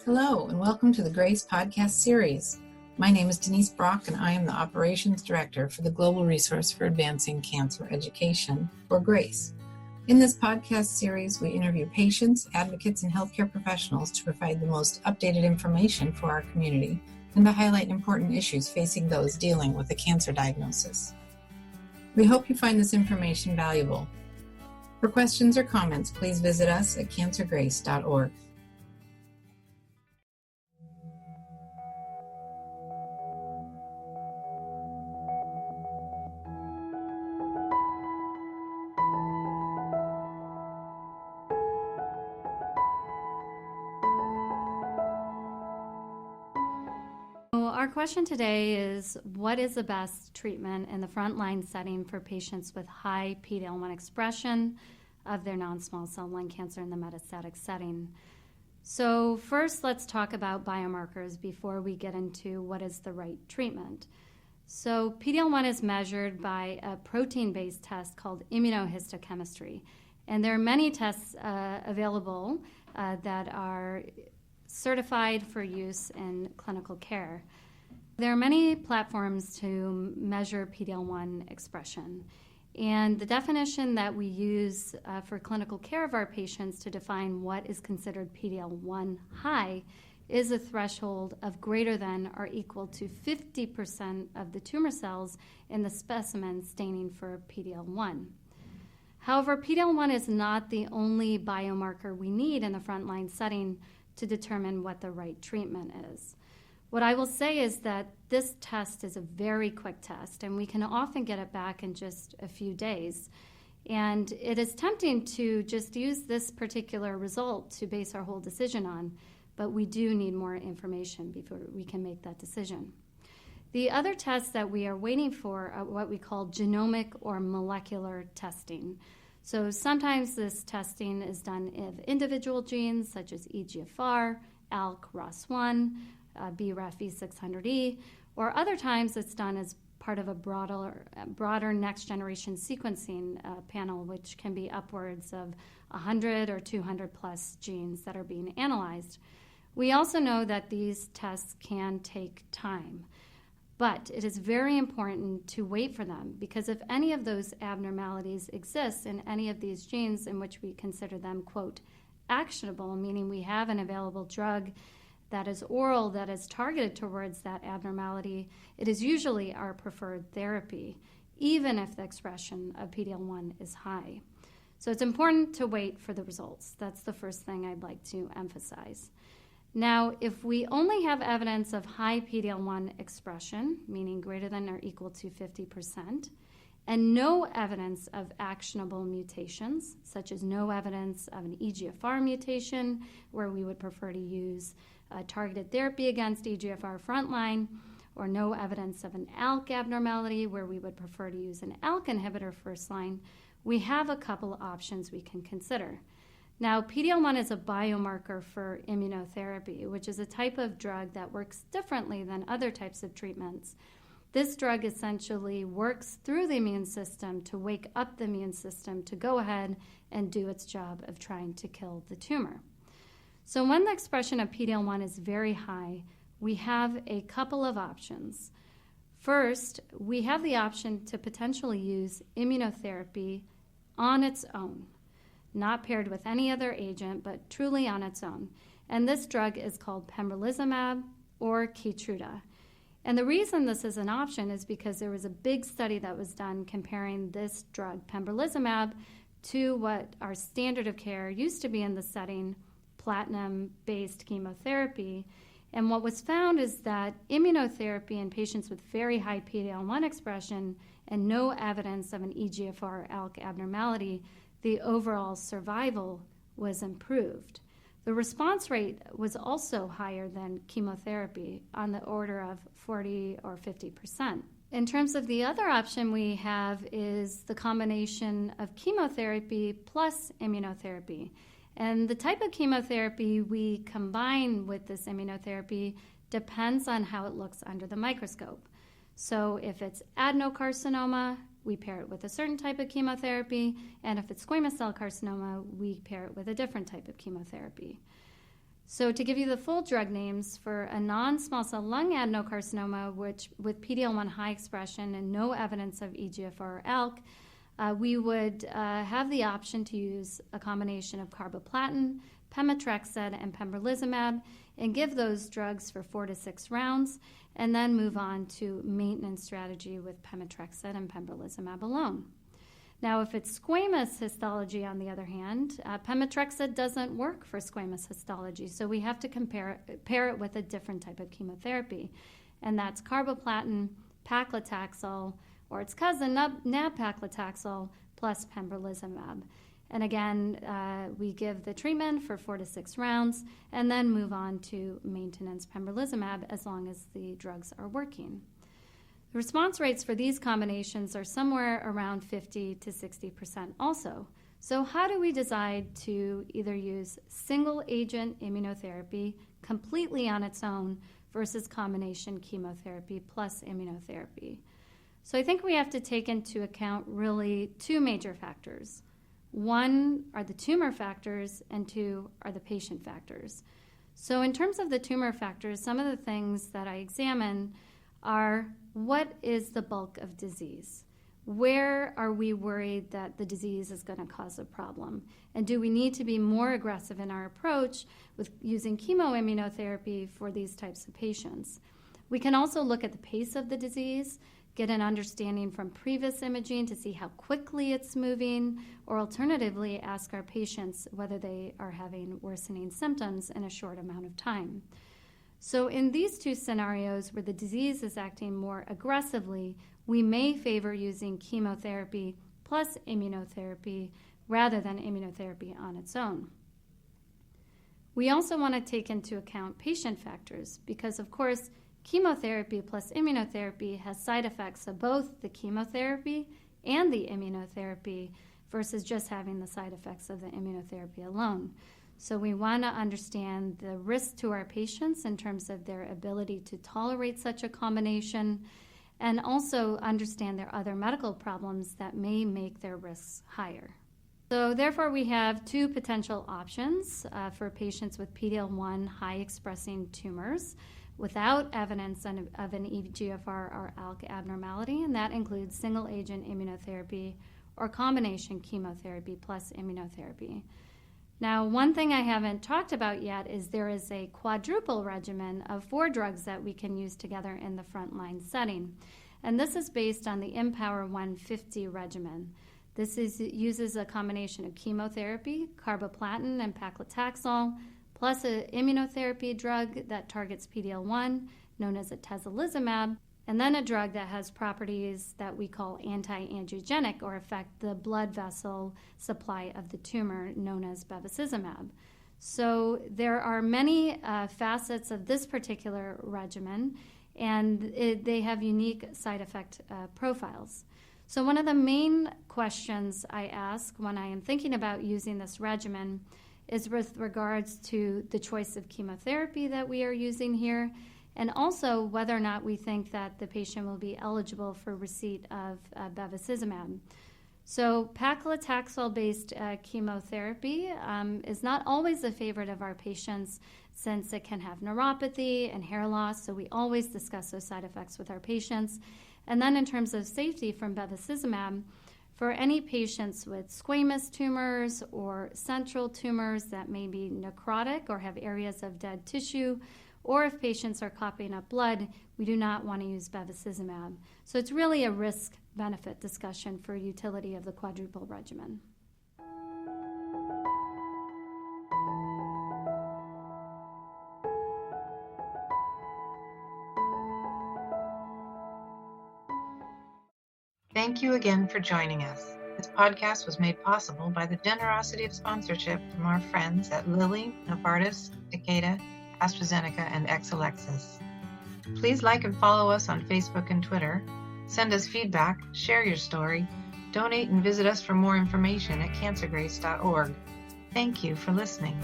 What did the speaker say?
Hello, and welcome to the GRACE podcast series. My name is Denise Brock, and I am the Operations Director for the Global Resource for Advancing Cancer Education, or GRACE. In this podcast series, we interview patients, advocates, and healthcare professionals to provide the most updated information for our community and to highlight important issues facing those dealing with a cancer diagnosis. We hope you find this information valuable. For questions or comments, please visit us at cancergrace.org. Our question today is, what is the best treatment in the frontline setting for patients with high PD-L1 expression of their non-small cell lung cancer in the metastatic setting? So first, let's talk about biomarkers before we get into what is the right treatment. So PD-L1 is measured by a protein-based test called immunohistochemistry. And there are many tests available that are certified for use in clinical care. There are many platforms to measure PD-L1 expression, and the definition that we use for clinical care of our patients to define what is considered PD-L1 high is a threshold of greater than or equal to 50% of the tumor cells in the specimen staining for PD-L1. However, PD-L1 is not the only biomarker we need in the frontline setting to determine what the right treatment is. What I will say is that this test is a very quick test, and we can often get it back in just a few days. And it is tempting to just use this particular result to base our whole decision on, but we do need more information before we can make that decision. The other tests that we are waiting for are what we call genomic or molecular testing. So sometimes this testing is done of individual genes such as EGFR, ALK, ROS1, BRAF V600E, or other times it's done as part of a broader next-generation sequencing panel, which can be upwards of 100 or 200 plus genes that are being analyzed. We also know that these tests can take time. But it is very important to wait for them, because if any of those abnormalities exist in any of these genes in which we consider them, quote, actionable, meaning we have an available drug that is oral that is targeted towards that abnormality, it is usually our preferred therapy, even if the expression of PD-L1 is high. So it's important to wait for the results. That's the first thing I'd like to emphasize. Now, if we only have evidence of high PD-L1 expression, meaning greater than or equal to 50%, and no evidence of actionable mutations, such as no evidence of an EGFR mutation, where we would prefer to use targeted therapy against EGFR frontline, or no evidence of an ALK abnormality, where we would prefer to use an ALK inhibitor first line, we have a couple of options we can consider. Now, PD-L1 is a biomarker for immunotherapy, which is a type of drug that works differently than other types of treatments. This drug essentially works through the immune system to wake up the immune system to go ahead and do its job of trying to kill the tumor. So when the expression of PD-L1 is very high, we have a couple of options. First, we have the option to potentially use immunotherapy on its own, not paired with any other agent, but truly on its own. And this drug is called pembrolizumab or Keytruda. And the reason this is an option is because there was a big study that was done comparing this drug, pembrolizumab, to what our standard of care used to be in the setting, platinum-based chemotherapy. And what was found is that immunotherapy in patients with very high PD-L1 expression and no evidence of an EGFR ALK abnormality, the overall survival was improved. The response rate was also higher than chemotherapy, on the order of 40 or 50%. In terms of the other option we have is the combination of chemotherapy plus immunotherapy. And the type of chemotherapy we combine with this immunotherapy depends on how it looks under the microscope. So if it's adenocarcinoma, we pair it with a certain type of chemotherapy, and if it's squamous cell carcinoma, we pair it with a different type of chemotherapy. So to give you the full drug names, for a non-small cell lung adenocarcinoma which with PD-L1 high expression and no evidence of EGFR or ALK, we would have the option to use a combination of carboplatin, pemetrexed, and pembrolizumab, and give those drugs for 4 to 6 rounds, and then move on to maintenance strategy with pemetrexed and pembrolizumab alone. Now, if it's squamous histology, on the other hand, pemetrexed doesn't work for squamous histology, so we have to pair it with a different type of chemotherapy, and that's carboplatin, paclitaxel, or its cousin, nab-paclitaxel, plus pembrolizumab. And again, we give the treatment for 4 to 6 rounds and then move on to maintenance pembrolizumab as long as the drugs are working. The response rates for these combinations are somewhere around 50 to 60% also. So how do we decide to either use single-agent immunotherapy completely on its own versus combination chemotherapy plus immunotherapy? So I think we have to take into account really 2 major factors. 1 are the tumor factors, and 2 are the patient factors. So in terms of the tumor factors, some of the things that I examine are: what is the bulk of disease? Where are we worried that the disease is going to cause a problem? And do we need to be more aggressive in our approach with using chemoimmunotherapy for these types of patients? We can also look at the pace of the disease, get an understanding from previous imaging to see how quickly it's moving, or alternatively ask our patients whether they are having worsening symptoms in a short amount of time. So in these 2 scenarios where the disease is acting more aggressively, we may favor using chemotherapy plus immunotherapy rather than immunotherapy on its own. We also want to take into account patient factors because, of course, chemotherapy plus immunotherapy has side effects of both the chemotherapy and the immunotherapy versus just having the side effects of the immunotherapy alone. So we want to understand the risk to our patients in terms of their ability to tolerate such a combination, and also understand their other medical problems that may make their risks higher. So therefore, we have 2 potential options for patients with PD-L1 high-expressing tumors without evidence of an EGFR or ALK abnormality, and that includes single-agent immunotherapy or combination chemotherapy plus immunotherapy. Now, one thing I haven't talked about yet is there is a quadruple regimen of 4 drugs that we can use together in the frontline setting. And this is based on the Empower 150 regimen. This uses a combination of chemotherapy, carboplatin, and paclitaxel, plus an immunotherapy drug that targets PD-L1, known as atezolizumab, and then a drug that has properties that we call anti-angiogenic, or affect the blood vessel supply of the tumor, known as bevacizumab. So there are many facets of this particular regimen, and they have unique side effect profiles. So one of the main questions I ask when I am thinking about using this regimen is with regards to the choice of chemotherapy that we are using here, and also whether or not we think that the patient will be eligible for receipt of bevacizumab. So paclitaxel-based chemotherapy is not always a favorite of our patients since it can have neuropathy and hair loss, so we always discuss those side effects with our patients. And then in terms of safety from bevacizumab, for any patients with squamous tumors or central tumors that may be necrotic or have areas of dead tissue, or if patients are coughing up blood, we do not want to use bevacizumab. So it's really a risk-benefit discussion for utility of the quadruple regimen. Thank you again for joining us. This podcast was made possible by the generosity of sponsorship from our friends at Lilly, Novartis, Takeda, AstraZeneca, and Exelixis. Please like and follow us on Facebook and Twitter. Send us feedback, share your story, donate and visit us for more information at cancergrace.org. Thank you for listening.